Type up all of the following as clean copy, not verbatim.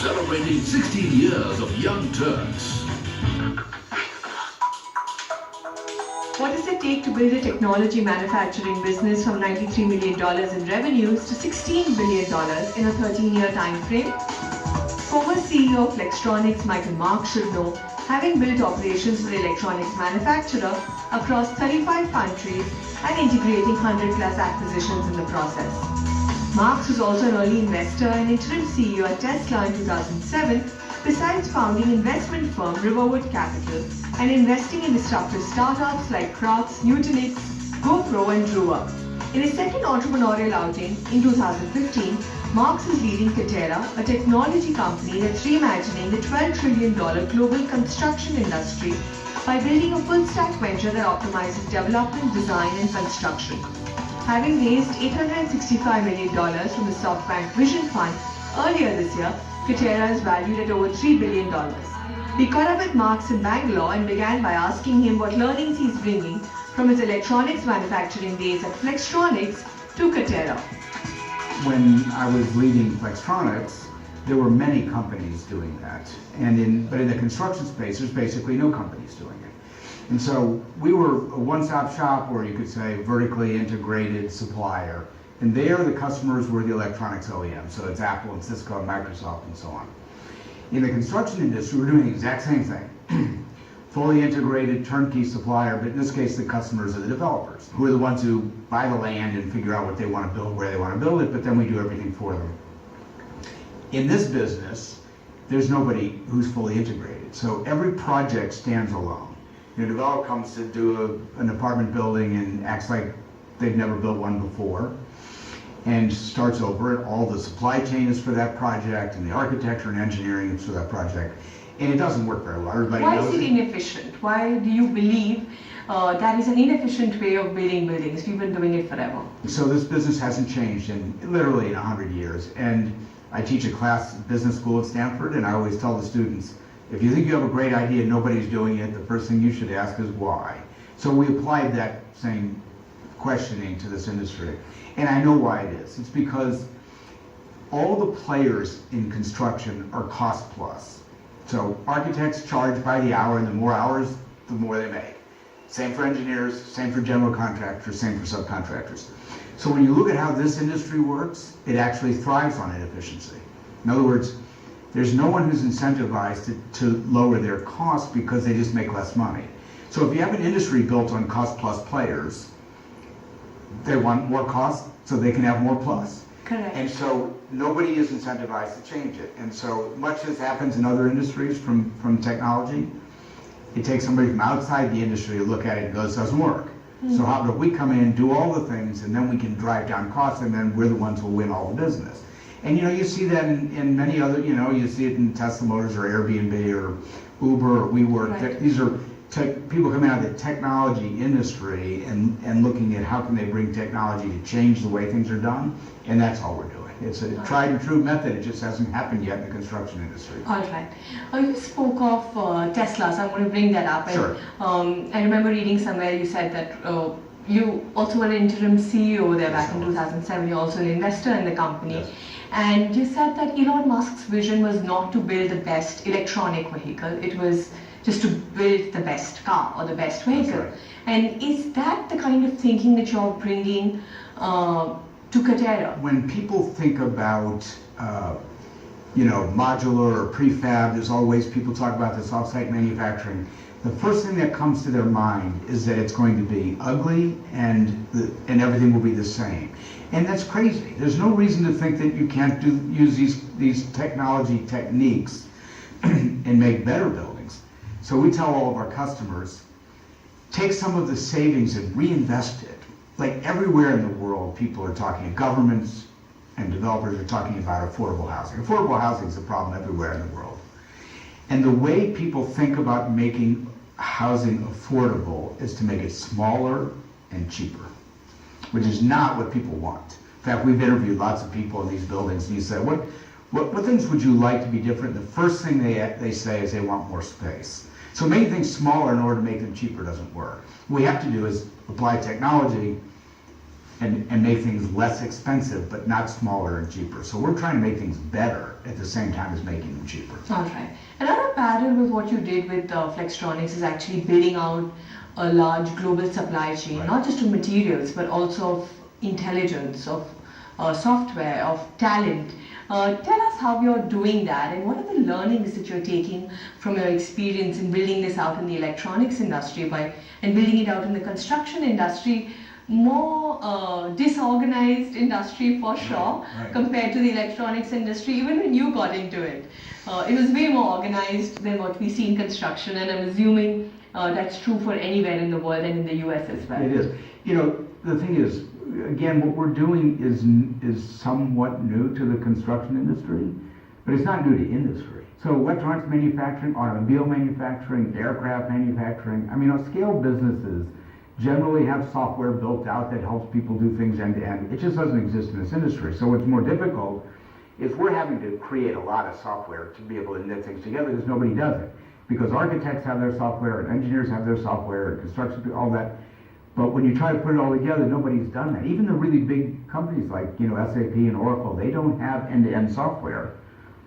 celebrating 16 years of Young Turks. What does it take to build a technology manufacturing business from $93 million in revenues to $16 billion in a 13-year time frame? Former CEO of Flextronics Michael Marks should know, having built operations for electronics manufacturer across 35 countries and integrating 100+ acquisitions in the process. Marks was also an early investor and interim CEO at Tesla in 2007, besides founding investment firm Riverwood Capital and investing in disruptive startups like Crocs, Nutanix, GoPro and Druva. In his second entrepreneurial outing in 2015, Marks is leading Katerra, a technology company that's reimagining the $12 trillion global construction industry by building a full-stack venture that optimizes development, design and construction. Having raised $865 million from the SoftBank Vision Fund earlier this year, Katerra is valued at over $3 billion. We caught up with Marks in Bangalore and began by asking him what learnings he's bringing from his electronics manufacturing days at Flextronics to Katerra. When I was leading Flextronics, there were many companies doing that. But in the construction space, there's basically no companies doing it. And so we were a one-stop shop, or you could say vertically integrated supplier. And there the customers were the electronics OEM, so it's Apple and Cisco and Microsoft and so on. In the construction industry, we're doing the exact same thing. Fully integrated turnkey supplier, but in this case the customers are the developers, who are the ones who buy the land and figure out what they want to build, where they want to build it, but then we do everything for them. In this business, there's nobody who's fully integrated, so every project stands alone. A developer comes to do an apartment building and acts like they've never built one before, and starts over it. All the supply chain is for that project, and the architecture and engineering is for that project. And it doesn't work very well. Everybody knows Why is it inefficient? Why do you believe that is an inefficient way of building buildings? We've been doing it forever. So this business hasn't changed in literally 100 years. And I teach a class at business school at Stanford, and I always tell the students, if you think you have a great idea and nobody's doing it, the first thing you should ask is why. So we applied that same questioning to this industry. And I know why it is. It's because all the players in construction are cost plus. So architects charge by the hour, and the more hours, the more they make. Same for engineers, same for general contractors, same for subcontractors. So when you look at how this industry works, it actually thrives on inefficiency. In other words, there's no one who's incentivized to lower their costs because they just make less money. So if you have an industry built on cost plus players, they want more cost so they can have more plus. Correct. And so nobody is incentivized to change it. And so much as happens in other industries from technology, it takes somebody from outside the industry to look at it and go, this doesn't work. So how about we come in, do all the things, and then we can drive down costs, and then we're the ones who will win all the business. And you see that in many other, you see it in Tesla Motors or Airbnb or Uber or WeWork. Right. These are people coming out of the technology industry and looking at how can they bring technology to change the way things are done, and that's all we're doing. It's a tried and true method. It just hasn't happened yet in the construction industry. All right. You spoke of Tesla, so I'm going to bring that up. Sure. And, I remember reading somewhere you said that you also were an interim CEO there back in 2007. You're also an investor in the company. Yes. And you said that Elon Musk's vision was not to build the best electronic vehicle. It was just to build the best car or the best vehicle. Right. And is that the kind of thinking that you're bringing to Katerra? When people think about modular or prefab, there's always people talk about this off-site manufacturing. The first thing that comes to their mind is that it's going to be ugly and everything will be the same. And that's crazy. There's no reason to think that you can't use these technology techniques and make better buildings. So we tell all of our customers, take some of the savings and reinvest it. Like everywhere in the world, people are talking, governments and developers are talking about affordable housing. Affordable housing is a problem everywhere in the world. And the way people think about making housing affordable is to make it smaller and cheaper, which is not what people want. In fact, we've interviewed lots of people in these buildings, and you say, what things would you like to be different? The first thing they say is they want more space. So making things smaller in order to make them cheaper doesn't work. What we have to do is apply technology and make things less expensive, but not smaller and cheaper. So we're trying to make things better at the same time as making them cheaper. All right. Another parallel with what you did with Flextronics is actually building out a large global supply chain, Right. not just of materials, but also of intelligence, of software, of talent. Tell us how you're doing that and what are the learnings that you're taking from your experience in building this out in the electronics industry and building it out in the construction industry, more disorganized industry for sure, right. compared to the electronics industry. Even when you got into it, it was way more organized than what we see in construction, and I'm assuming that's true for anywhere in the world and in the US as well. It is. You know, the thing is, again, what we're doing is somewhat new to the construction industry, but it's not new to industry. So electronics manufacturing, automobile manufacturing, aircraft manufacturing, I mean, scale businesses generally have software built out that helps people do things end to end. It just doesn't exist in this industry. So what's more difficult is we're having to create a lot of software to be able to knit things together because nobody does it. Because architects have their software and engineers have their software and construction, all that. But when you try to put it all together, nobody's done that. Even the really big companies like, SAP and Oracle, they don't have end-to-end software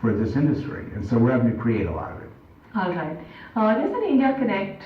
for this industry. And so we're having to create a lot of it. All right. There's an India Connect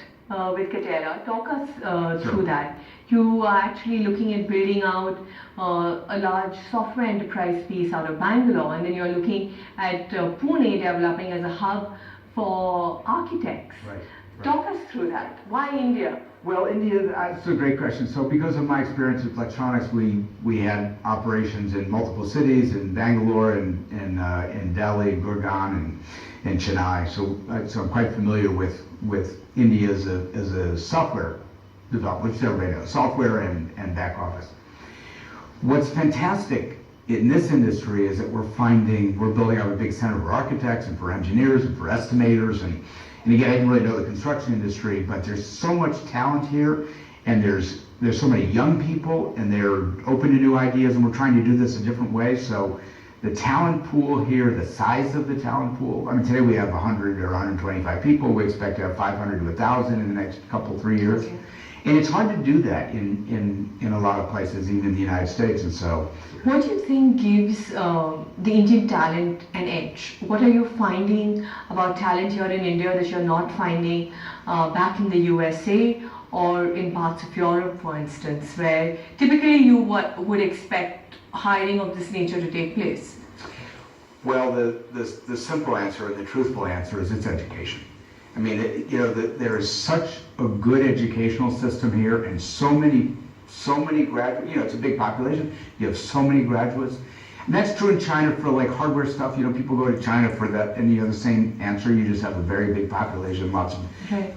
with Katera. Talk us through that. You are actually looking at building out a large software enterprise piece out of Bangalore, and then you're looking at Pune developing as a hub for architects. Right. Talk us through that. Why India? Well, India, that's a great question. So because of my experience with electronics, we had operations in multiple cities, in Bangalore, in Delhi, Gurgaon, and Chennai. So I'm quite familiar with India as a software development, which everybody knows, software and back office. What's fantastic in this industry is that we're building out a big center for architects and for engineers and for estimators and again, I didn't really know the construction industry, but there's so much talent here, and there's so many young people, and they're open to new ideas, and we're trying to do this a different way. So the talent pool here, the size of the talent pool, I mean, today we have 100 or 125 people. We expect to have 500 to 1,000 in the next 3 years. Okay. And it's hard to do that in a lot of places, even in the United States. And so, what do you think gives the Indian talent an edge? What are you finding about talent here in India that you're not finding back in the USA or in parts of Europe, for instance, where typically you would expect hiring of this nature to take place? well, the simple answer and the truthful answer is it's education. I mean, there is such a good educational system here, and so many graduates. It's a big population. You have so many graduates, and that's true in China for like hardware stuff. People go to China for that, and the same answer. You just have a very big population, lots of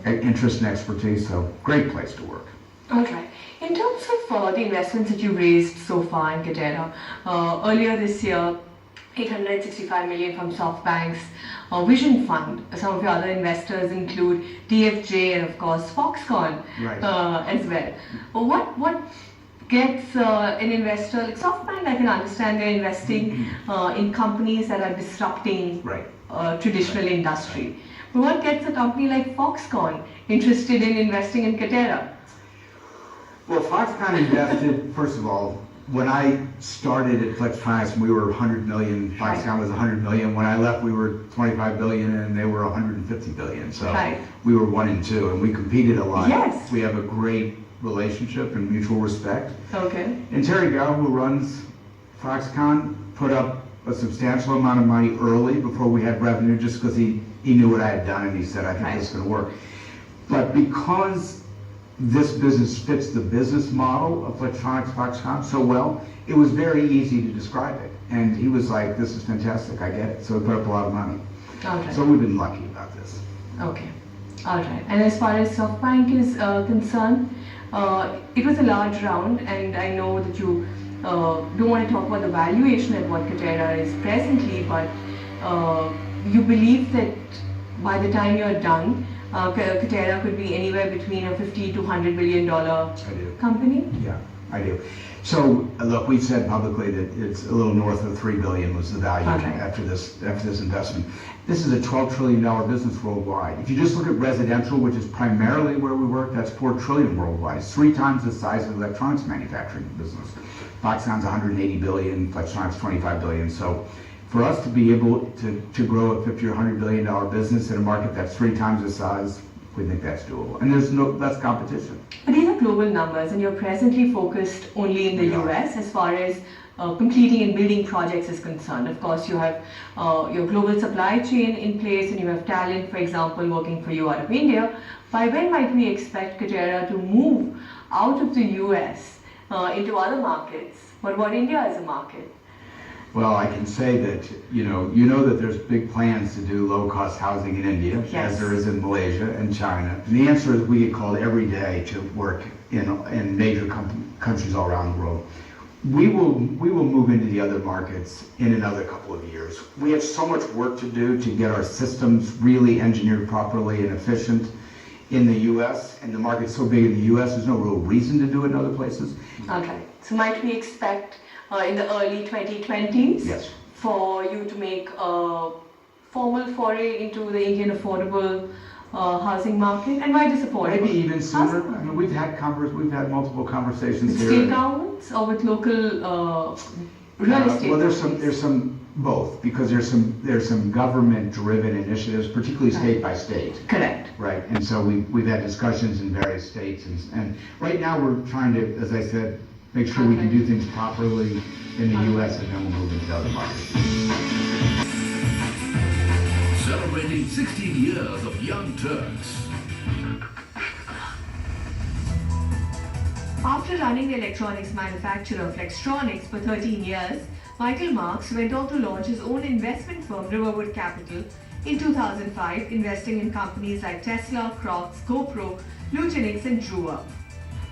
interest and expertise. So, great place to work. All right. In terms of the investments that you raised so far in Katera, earlier this year, 865 million from SoftBank's Vision Fund. Some of your other investors include DFJ and of course Foxconn as well. What gets an investor like SoftBank? I can understand they're investing in companies that are disrupting traditional industry. But what gets a company like Foxconn interested in investing in Katera? Well, Foxconn invested, first of all, when I started at Flextronics, we were 100 million. Foxconn was 100 million. When I left, we were 25 billion, and they were 150 billion. So we were 1 and 2, and we competed a lot. Yes. We have a great relationship and mutual respect. Okay. And Terry Gao, who runs Foxconn, put up a substantial amount of money early before we had revenue, just because he knew what I had done, and he said, I think this is going to work. But because this business fits the business model of Flextronics Foxconn so well, it was very easy to describe it. And he was like, this is fantastic, I get it. So he put up a lot of money. Okay. So we've been lucky about this. Okay. All right. And as far as SoftBank is concerned, it was a large round, and I know that you don't want to talk about the valuation at what Katera is presently, but you believe that by the time you're done, Katera could be anywhere between a $50 to $100 million company? Yeah, I do. So, look, we've said publicly that it's a little north of $3 billion was the value Okay. after this investment. This is a $12 trillion business worldwide. If you just look at residential, which is primarily where we work, that's $4 trillion worldwide. It's 3 times the size of the electronics manufacturing business. Foxconn's 180 billion, Flextronics 25 billion. So, for us to be able to grow a $50 or $100 billion business in a market that's 3 times the size, we think that's doable. And there's no less competition. But these are global numbers, and you're presently focused only in the Yeah. US as far as completing and building projects is concerned. Of course, you have your global supply chain in place, and you have talent, for example, working for you out of India. By when might we expect Katerra to move out of the US into other markets? What about India as a market? Well, I can say that, you know that there's big plans to do low-cost housing in India, Yes. as there is in Malaysia and China. And the answer is we get called every day to work in major countries all around the world. We will move into the other markets in another couple of years. We have so much work to do to get our systems really engineered properly and efficient in the U.S. And the market's so big in the U.S., there's no real reason to do it in other places. Okay, so might we expect in the early 2020s Yes. for you to make a formal foray into the Indian affordable housing market? And why just affordable? Maybe even sooner. Housing I mean, we've had multiple conversations with here. state governments or with local real estate? Well, there's companies? some both, because there's some government-driven initiatives, particularly state by state. Correct. Right, and so we've had discussions in various states, and right now we're trying to, as I said, make sure we can do things properly in the U.S. and then we'll move into other markets. Celebrating 16 years of Young Turks. After running the electronics manufacturer Flextronics for 13 years, Michael Marks went on to launch his own investment firm, Riverwood Capital, in 2005, investing in companies like Tesla, Crocs, GoPro, Nutanix, and Drua.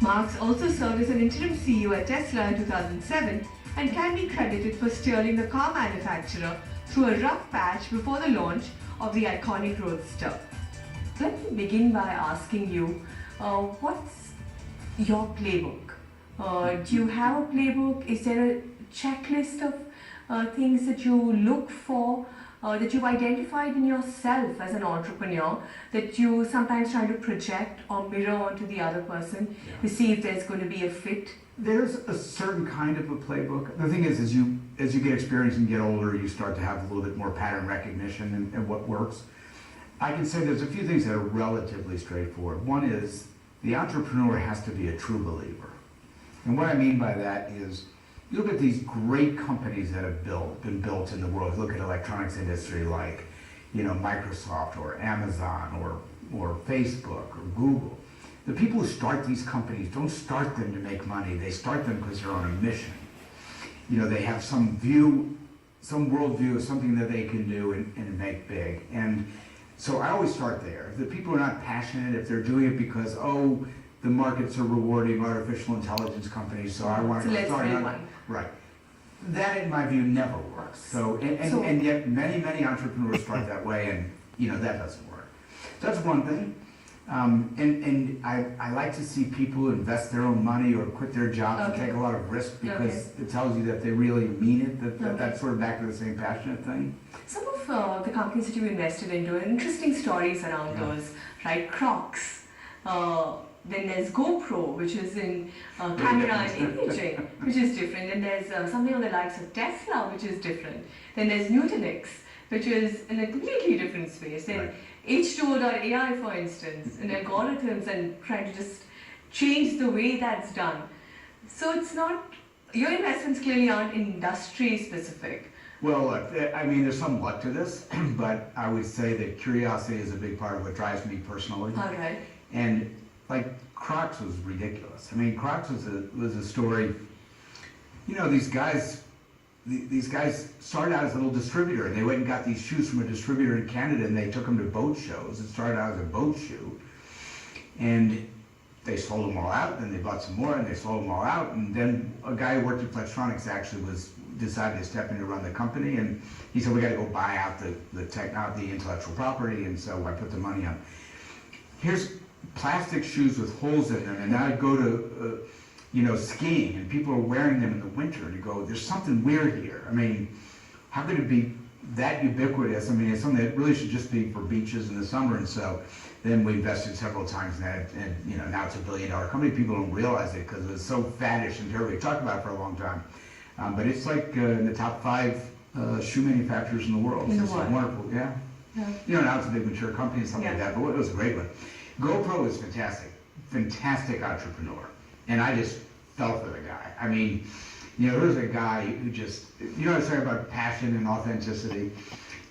Marks also served as an interim CEO at Tesla in 2007 and can be credited for steering the car manufacturer through a rough patch before the launch of the iconic Roadster. Let me begin by asking you, what's your playbook? Do you have a playbook? Is there a checklist of things that you look for, that you've identified in yourself as an entrepreneur, that you sometimes try to project or mirror onto the other person to see if there's going to be a fit? There's a certain kind of a playbook. The thing is, as you get experience and get older, you start to have a little bit more pattern recognition and what works. I can say there's a few things that are relatively straightforward. One is the entrepreneur has to be a true believer. And what I mean by that is, you look at these great companies that have been built in the world. Look at electronics industry like, Microsoft or Amazon or Facebook or Google. The people who start these companies don't start them to make money. They start them because they're on a mission. They have some view, some worldview of something that they can do and make big. And so I always start there. If the people are not passionate, if they're doing it because, the markets are rewarding artificial intelligence companies, so I want to start one. Right. That, in my view, never works. So, and yet many entrepreneurs start that way, and that doesn't work. So that's one thing. And I like to see people invest their own money or quit their jobs and take a lot of risk because it tells you that they really mean it. That's sort of back to the same passionate thing. Some of the companies that you invested into, interesting stories around those, right? Crocs. Then there's GoPro, which is in camera and imaging, which is different. Then there's something on the likes of Tesla, which is different. Then there's Nutanix, which is in a completely different space. Then H2O.ai, for instance, and algorithms and trying to just change the way that's done. So it's not, your investments clearly aren't industry specific. Well, look, there's some luck to this, but I would say that curiosity is a big part of what drives me personally. All right. And Crocs was ridiculous. Crocs was a story. These guys started out as a little distributor, and they went and got these shoes from a distributor in Canada, and they took them to boat shows. It started out as a boat shoe, and they sold them all out. Then they bought some more, and they sold them all out. And then a guy who worked at Flextronics actually decided to step in to run the company, and he said, "We got to go buy out the intellectual property." And so I put the money on. Here's plastic shoes with holes in them, and I'd go to skiing, and people are wearing them in the winter, and you go, there's something weird here. I mean, how could it be that ubiquitous? I mean, it's something that really should just be for beaches in the summer. And so then we invested several times in that, and now it's $1 billion company. People don't realize it because it's so faddish and terrible. We talked about it for a long time, but it's like in the top 5 shoe manufacturers in the world. In the It's world. wonderful, yeah. Now it's a big mature company and stuff like that, but it was a great one. GoPro is fantastic entrepreneur, and I just fell for the guy. I mean, there's a guy who just, I was talking about passion and authenticity.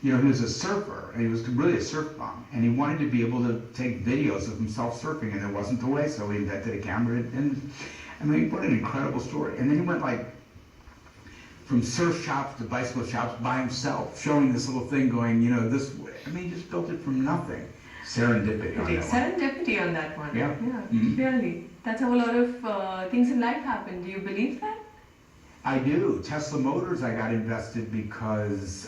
He was a surfer, and he was really a surf bum, and he wanted to be able to take videos of himself surfing, and there wasn't the way, so he invented a camera, and I mean, what an incredible story. And then he went from surf shops to bicycle shops by himself, showing this little thing going, this way. I mean, he just built it from nothing. Serendipity on that one. Serendipity on that one. Yeah. Really. That's how a lot of things in life happen. Do you believe that? I do. Tesla Motors, I got invested because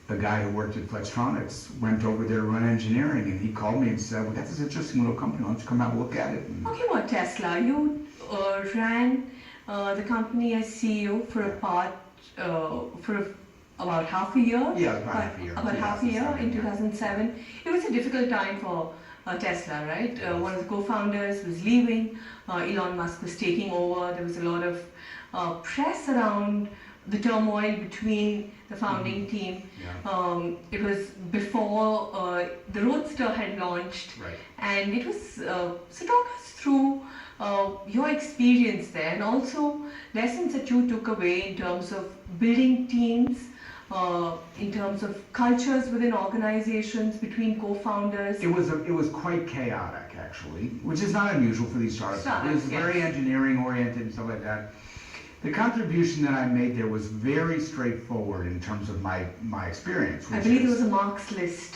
the guy who worked at Flextronics went over there to run engineering, and he called me and said, we got this interesting little company, why don't you come out and look at it? Talking about Tesla, you ran the company as CEO for about half a year? Yeah, about half a year. About half a year in 2007. It was a difficult time for Tesla, right? One of the co-founders was leaving, Elon Musk was taking over, there was a lot of press around the turmoil between the founding team. Yeah. It was before the Roadster had launched, Right. and it was, so talk us through your experience there, and also lessons that you took away in terms of building teams, in terms of cultures within organizations, between co-founders. It was quite chaotic, actually, which is not unusual for these startups. It was Yes. very engineering oriented and stuff like that. The contribution that I made there was very straightforward in terms of my experience. I believe it was a Marx list.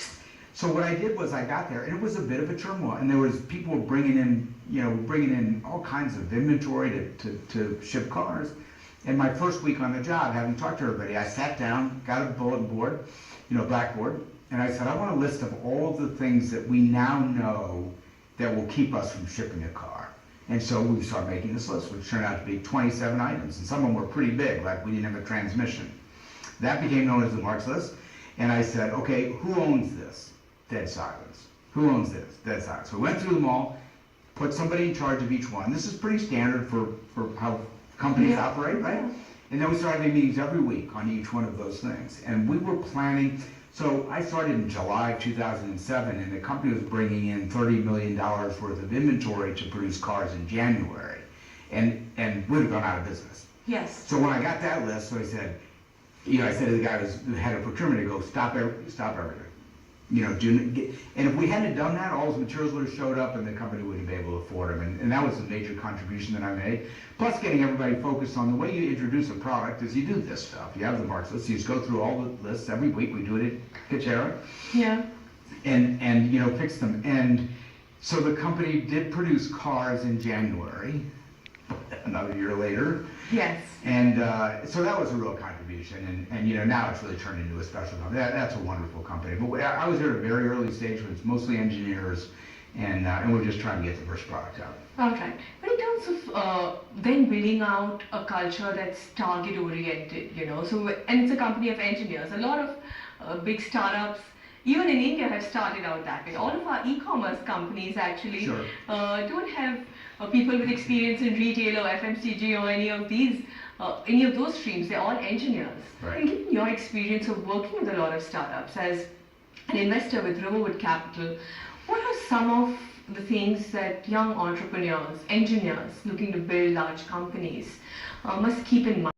So what I did was I got there, and it was a bit of a turmoil, and there was people bringing in all kinds of inventory to ship cars. And my first week on the job, having talked to everybody, I sat down, got a bulletin board, blackboard, and I said, I want a list of all of the things that we now know that will keep us from shipping a car. And so we started making this list, which turned out to be 27 items, and some of them were pretty big, like we didn't have a transmission. That became known as the Marx list, and I said, okay, who owns this? Dead silence. Who owns this? Dead silence. So we went through them all, put somebody in charge of each one. This is pretty standard for how companies operate, right? Yeah. And then we started having meetings every week on each one of those things. And we were planning, so I started in July 2007, and the company was bringing in $30 million worth of inventory to produce cars in January. And we'd have gone out of business. Yes. So when I got that list, so I said to the guy who was the head of procurement, I go, stop everything. And if we hadn't done that, all those materials would have showed up and the company wouldn't be able to afford them. And that was a major contribution that I made. Plus getting everybody focused on the way you introduce a product is you do this stuff. You have the Marx list, you just go through all the lists every week. We do it at Katerra. Yeah. And fix them. And so the company did produce cars in January, another year later. Yes. And so that was a real contribution, and now it's really turned into a special company. That's a wonderful company. But I was there at a very early stage when it's mostly engineers, and we're just trying to get the first product out. All right. But in terms of then building out a culture that's target oriented, so, and it's a company of engineers. A lot of big startups, even in India, have started out that way. All of our e-commerce companies actually don't have people with experience in retail or FMCG or any of those streams. They're all engineers. Right. And given your experience of working with a lot of startups as an investor with Riverwood Capital, what are some of the things that young entrepreneurs, engineers looking to build large companies must keep in mind?